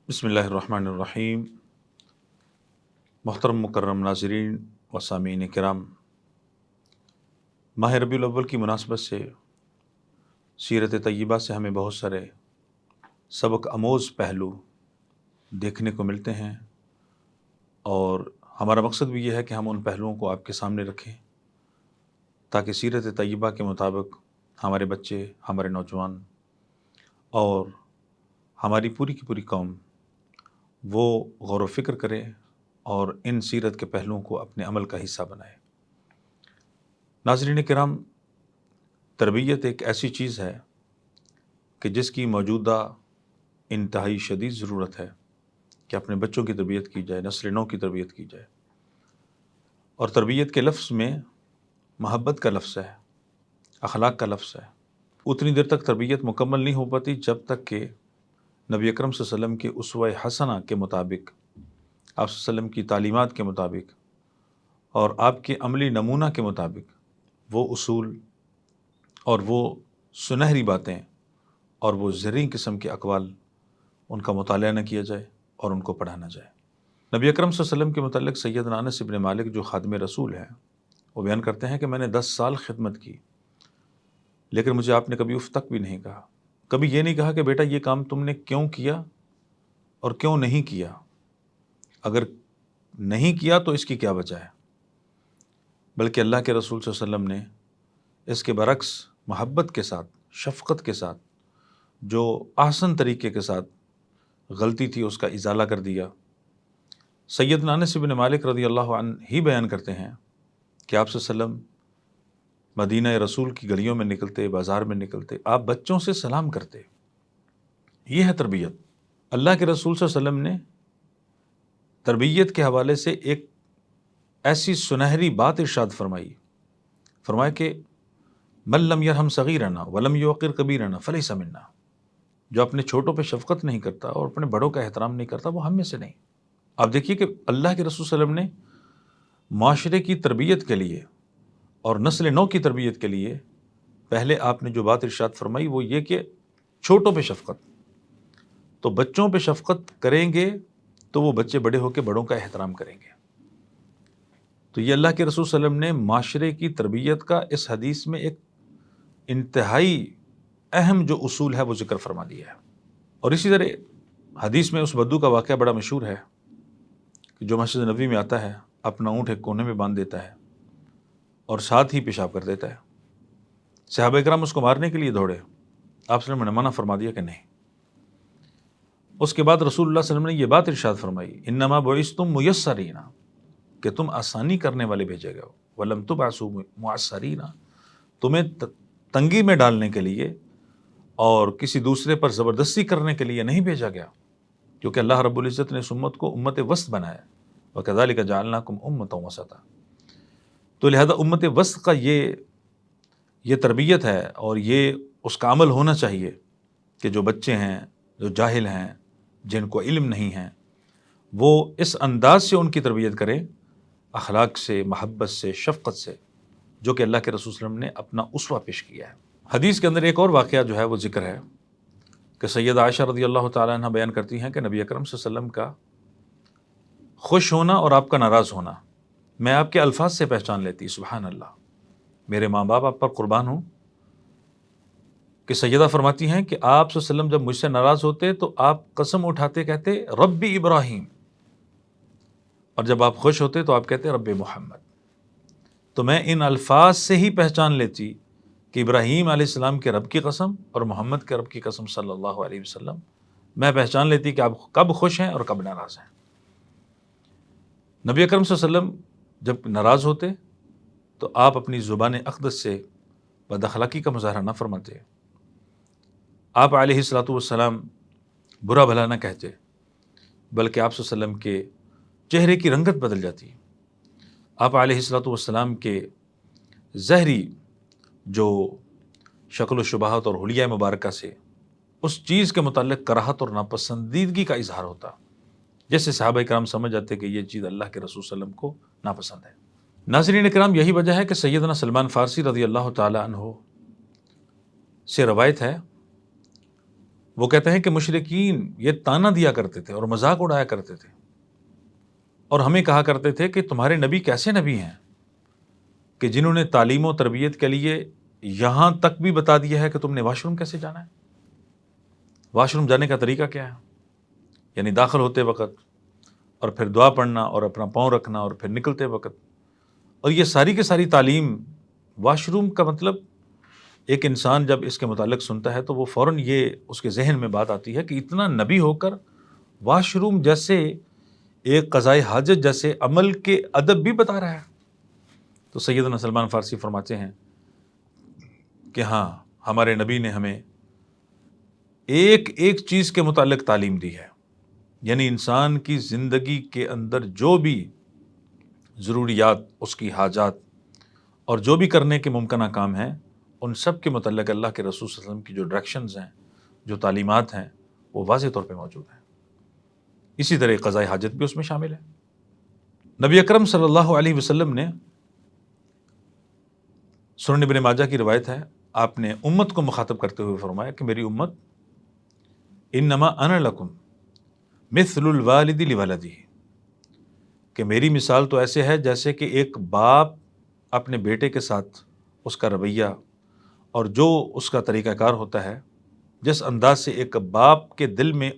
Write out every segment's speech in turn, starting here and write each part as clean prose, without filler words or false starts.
बिस्मिल्लाहिर्रहमानिर्रहीम। मोहतरम मुकर्रम नाज़रीन व सामीन किराम, माह रबीउल अव्वल की मुनासबत से सीरत तय्यबा से हमें बहुत सारे सबक आमोज़ पहलू देखने को मिलते हैं और हमारा मकसद भी यह है कि हम उन पहलुओं को आपके सामने रखें ताकि सीरत तय्यबा के मुताबिक हमारे बच्चे, हमारे नौजवान और हमारी पूरी की पूरी कौम वो गौर व फ़िक्र करें और इन सीरत के पहलुओं को अपने अमल का हिस्सा बनाए। नाज़रीन किराम, तरबियत एक ऐसी चीज़ है कि जिसकी मौजूदा इंतहाई शदीद ज़रूरत है कि अपने बच्चों की तरबियत की जाए, नस्ल नौ की तरबियत की जाए। और तरबियत के लफ्ज़ में महब्बत का लफ्ज़ है, अखलाक का लफ्ज़ है। उतनी देर तक तरबियत मुकम्मल नहीं हो पाती जब तक कि नबी अकरम सल्लल्लाहु अलैहि वसल्लम के उसवा हसना के मुताबिक, आप सल्लल्लाहु अलैहि वसल्लम की तालीमात के मुताबिक और आपके अमली नमूना के मुताबिक वो उसूल और वो सुनहरी बातें और वो ज़री किस्म के अक़वाल उनका मुताला न किया जाए और उनको पढ़ा न जाए। नबी अकरम सल्लल्लाहु अलैहि वसल्लम के मुतल्लिक़ सैयदना अनस इब्न मालिक जो खादिम रसूल हैं, वो बयान करते हैं कि मैंने 10 साल खिदमत की, लेकिन मुझे आपने कभी उफ़ तक भी नहीं कहा। कभी ये नहीं कहा कि बेटा ये काम तुमने क्यों किया और क्यों नहीं किया, अगर नहीं किया तो इसकी क्या वजह है। बल्कि अल्लाह के रसूल सल्लल्लाहु अलैहि वसल्लम ने इसके बरक्स महब्बत के साथ, शफ़क़त के साथ, जो आसन तरीके के साथ गलती थी उसका इज़ाला कर दिया। सैयदना अनस इब्न मालिक रज़ियल्लाहु अन्हु ही बयान करते हैं कि आप सल्लल्लाहु अलैहि वसल्लम मदीना रसूल की गलियों में निकलते, बाज़ार में निकलते, आप बच्चों से सलाम करते। ये है तरबियत। अल्लाह के रसूल सल्लल्लाहु अलैहि वसल्लम ने तरबियत के हवाले से एक ऐसी सुनहरी बात इरशाद फरमाया कि मन लम यरहम सगीरना वलम युक़िर कबीरना फलैसा मिन्ना। जो अपने छोटों पे शफ़क़त नहीं करता और अपने बड़ों का एहतराम नहीं करता, वो हम में से नहीं। आप देखिए कि अल्लाह के रसूल सल्लल्लाहु अलैहि वसल्लम ने माशरे की तरबियत के लिए और नस्ल नौ की तरबियत के लिए पहले आपने जो बात इरशाद फरमाई वो ये कि छोटों पे शफ़क़त। तो बच्चों पे शफ़क़त करेंगे तो वो बच्चे बड़े होकर बड़ों का एहतराम करेंगे। तो ये अल्लाह के रसूल सल्लल्लाहु अलैहि वसल्लम ने माशरे की तरबियत का इस हदीस में एक इंतहाई अहम जो उसूल है वो ज़िक्र फरमा दिया है। और इसी तरह हदीस में उस बद्दू का वाक़या बड़ा मशहूर है कि जो मस्जिद नबवी में आता है, अपना ऊँट एक कोने में बांध देता है और साथ ही पेशाब कर देता है। सहाबा किराम उसको मारने के लिए दौड़े, आप सल्लल्लाहु अलैहि वसल्लम ने मना फरमा दिया कि नहीं। उसके बाद रसूलुल्लाह सल्लल्लाहु अलैहि वसल्लम ने ये बात इरशाद फरमाई, इन्नमा बुइस्तुम मुयस्सरीना, कि तुम आसानी करने वाले भेजे गए हो, वलम तुबअसू मुअस्सरीना, तुम्हें तंगी में डालने के लिए और किसी दूसरे पर ज़बरदस्ती करने के लिए नहीं भेजा गया, क्योंकि अल्लाह रब्बुल इज़्ज़त ने इस उम्मत को उम्मत वस्त बनाया, व कज़ालिका जअलनाकुम उम्मतन वसता। तो लिहाजा उम्मत वस्त का ये तरबियत है और ये उसका अमल होना चाहिए कि जो बच्चे हैं, जो जाहिल हैं, जिनको इल्म नहीं है, वो इस अंदाज से उनकी तरबियत करें, अखलाक से, महब्बत से, शफ़क़त से, जो कि अल्लाह के रसूल सल्लल्लाहु अलैहि वसल्लम ने अपना उसवा पेश किया है। हदीस के अंदर एक और वाक़या जो है वो ज़िक्र है कि सैयदा आयशा रज़ियल्लाहु ताला अन्हा बयान करती हैं कि नबी अकरम सल्लल्लाहु अलैहि वसल्लम का खुश होना और आपका नाराज़ होना मैं आपके अल्फाज से पहचान लेती। सुभान अल्लाह, मेरे माँ बाप आप पर कुर्बान हूँ कि सैयदा फरमाती हैं कि आप सल्लल्लाहु अलैहि वसल्लम जब मुझसे नाराज़ होते तो आप कसम उठाते कहते रब्बी इब्राहीम, और जब आप खुश होते तो आप कहते रब्बी मोहम्मद। तो मैं इन अल्फाज से ही पहचान लेती कि इब्राहीम अलैहिस्सलाम के रब की कसम और मोहम्मद के रब की कसम सल्लल्लाहु अलैहि वसल्लम, मैं पहचान लेती कि आप कब खुश हैं और कब नाराज़ हैं। नबी अकरम सल्लल्लाहु अलैहि वसल्लम जब नाराज़ होते तो आप अपनी ज़ुबान अक़दस से बदअख़लाक़ी का मुज़ाहरा न फरमाते, आप अलैहिस्सलातु वस्सलाम बुरा भला न कहते, बल्कि आप सल्लल्लाहु अलैहि वसल्लम के चेहरे की रंगत बदल जाती। आप अलैहिस्सलातु वस्सलाम के ज़हरी जो शक्ल व शुबाहत और हुलिया मुबारका से उस चीज़ के मुताल्लिक़ कराहत और नापसंदीदगी का इजहार होता, जैसे सहाबा किराम समझ जाते कि ये चीज़ अल्लाह के रसूल सल्लल्लाहु अलैहि वसल्लम को नापसंद है। नाज़रीन किराम, यही वजह है कि सैयदना सलमान फ़ारसी रज़ियल्लाहु ताला अन्हु से रवायत है, وہ کہتے ہیں کہ مشرکین یہ تانا دیا کرتے تھے اور مذاق اڑایا کرتے تھے اور ہمیں کہا کرتے تھے کہ تمہارے نبی کیسے نبی ہیں کہ جنہوں نے تعلیم و تربیت کے لیے یہاں تک بھی بتا دیا ہے کہ تم نے واش روم کیسے جانا ہے، واش روم جانے کا طریقہ کیا ہے، یعنی داخل ہوتے وقت اور پھر دعا پڑھنا اور اپنا پاؤں رکھنا اور پھر نکلتے وقت، اور یہ ساری کی ساری تعلیم۔ واش روم کا مطلب ایک انسان جب اس کے متعلق سنتا ہے تو وہ فوراً یہ اس کے ذہن میں بات آتی ہے کہ اتنا نبی ہو کر واش روم جیسے ایک قضائے حاجت جیسے عمل کے ادب بھی بتا رہا ہے۔ تو سیدنا سلمان فارسی فرماتے ہیں کہ ہاں، ہمارے نبی نے ہمیں ایک ایک چیز کے متعلق تعلیم دی ہے، یعنی انسان کی زندگی کے اندر جو بھی ضروریات، اس کی حاجات اور جو بھی کرنے کے ممکنہ کام ہیں، ان سب کے متعلق اللہ کے رسول صلی اللہ علیہ وسلم کی جو ڈائریکشنز ہیں، جو تعلیمات ہیں، وہ واضح طور پہ موجود ہیں۔ اسی طرح قضاء حاجت بھی اس میں شامل ہے۔ نبی اکرم صلی اللہ علیہ وسلم نے، سنن ابن ماجہ کی روایت ہے، آپ نے امت کو مخاطب کرتے ہوئے فرمایا کہ میری امت انما انا لکم مثل الوالد لولدہ، کہ میری مثال تو ایسے ہے جیسے کہ ایک باپ اپنے بیٹے کے ساتھ اس کا رویہ اور جو اس کا طریقہ کار ہوتا ہے، جس انداز سے ایک باپ کے دل میں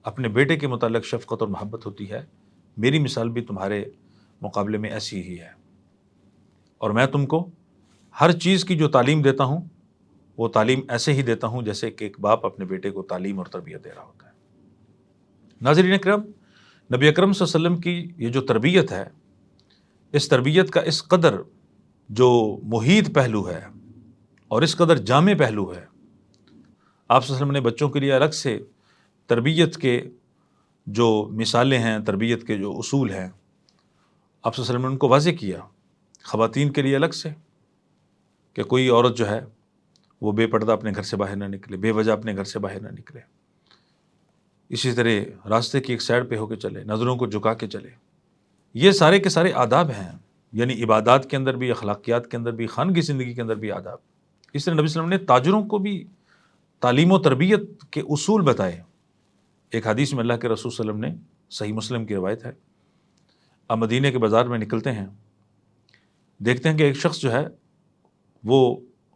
اپنے بیٹے کے متعلق شفقت اور محبت ہوتی ہے، میری مثال بھی تمہارے مقابلے میں ایسی ہی ہے، اور میں تم کو ہر چیز کی جو تعلیم دیتا ہوں وہ تعلیم ایسے ہی دیتا ہوں جیسے کہ ایک باپ اپنے بیٹے کو تعلیم اور تربیت دے رہا ہوتا ہے۔ ناظرین اکرام، نبی اکرم صلی اللہ علیہ وسلم کی یہ جو تربیت ہے، اس تربیت کا اس قدر جو محیط پہلو ہے اور اس قدر جامع پہلو ہے، آپ صلی اللہ علیہ وسلم نے بچوں کے لیے الگ سے تربیت کے جو مثالیں ہیں، تربیت کے جو اصول ہیں، آپ صلی اللہ علیہ وسلم نے ان کو واضح کیا۔ خواتین کے لیے الگ سے کہ کوئی عورت جو ہے وہ بے پردہ اپنے گھر سے باہر نہ نکلے، بے وجہ اپنے گھر سے باہر نہ نکلے، اسی طرح راستے کی ایک سائڈ پہ ہو کے چلے، نظروں کو جھکا کے چلے۔ یہ سارے کے سارے آداب ہیں، یعنی عبادات کے اندر بھی، اخلاقیات کے اندر بھی، خانگی زندگی کے اندر بھی آداب۔ اس طرح نبی صلی اللہ علیہ وسلم نے تاجروں کو بھی تعلیم و تربیت کے اصول بتائے۔ ایک حدیث میں اللہ کے رسول صلی اللہ علیہ وسلم نے، صحیح مسلم کی روایت ہے، آپ مدینے کے بازار میں نکلتے ہیں، دیکھتے ہیں کہ ایک شخص جو ہے وہ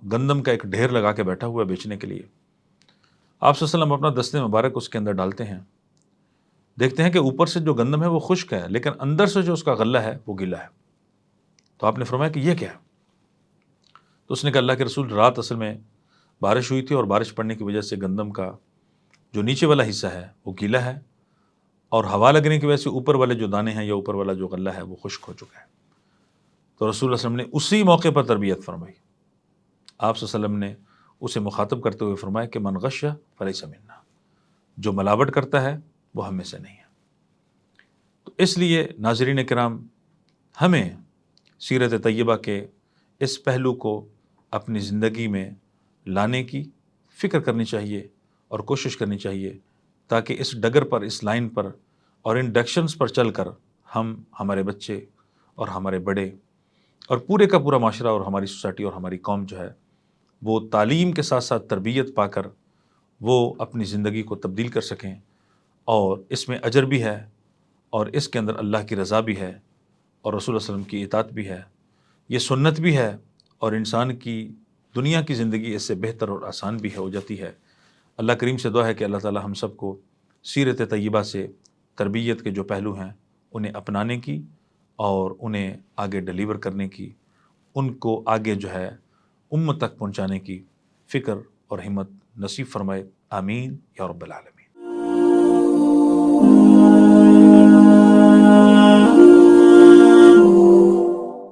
گندم کا ایک ڈھیر لگا کے بیٹھا ہوا ہے بیچنے کے لیے۔ آپ صلی اللہ علیہ وسلم اپنا دست مبارک اس کے اندر ڈالتے ہیں، دیکھتے ہیں کہ اوپر سے جو گندم ہے وہ خشک ہے، لیکن اندر سے جو اس کا غلہ ہے وہ گیلا ہے۔ تو آپ نے فرمایا کہ یہ کیا ہے؟ تو اس نے کہا اللہ کے رسول، رات اصل میں بارش ہوئی تھی اور بارش پڑنے کی وجہ سے گندم کا جو نیچے والا حصہ ہے وہ گیلا ہے، اور ہوا لگنے کی وجہ سے اوپر والے جو دانے ہیں یا اوپر والا جو غلہ ہے وہ خشک ہو چکا ہے۔ تو رسول اللہ صلی اللہ علیہ وسلم نے اسی موقع پر تربیت فرمائی۔ آپ صلی اللہ علیہ وسلم نے اسے مخاطب کرتے ہوئے فرمایا کہ من غش فلیس منا، جو ملاوٹ کرتا ہے وہ ہم میں سے نہیں ہے۔ تو اس لیے ناظرین کرام، ہمیں سیرت طیبہ کے اس پہلو کو اپنی زندگی میں لانے کی فکر کرنی چاہیے اور کوشش کرنی چاہیے، تاکہ اس ڈگر پر، اس لائن پر اور ان ڈائریکشنز پر چل کر ہم، ہمارے بچے اور ہمارے بڑے اور پورے کا پورا معاشرہ اور ہماری سوسائٹی اور ہماری قوم جو ہے وہ تعلیم کے ساتھ ساتھ تربیت پا کر وہ اپنی زندگی کو تبدیل کر سکیں، اور اس میں اجر بھی ہے اور اس کے اندر اللہ کی رضا بھی ہے اور رسول اللہ علیہ وسلم کی اطاعت بھی ہے، یہ سنت بھی ہے، اور انسان کی دنیا کی زندگی اس سے بہتر اور آسان بھی ہو جاتی ہے۔ اللہ کریم سے دعا ہے کہ اللہ تعالی ہم سب کو سیرت طیبہ سے تربیت کے جو پہلو ہیں انہیں اپنانے کی اور انہیں آگے ڈیلیور کرنے کی، ان کو آگے جو ہے امت تک پہنچانے کی فکر اور ہمت نصیب فرمائے، آمین یا رب العالمین۔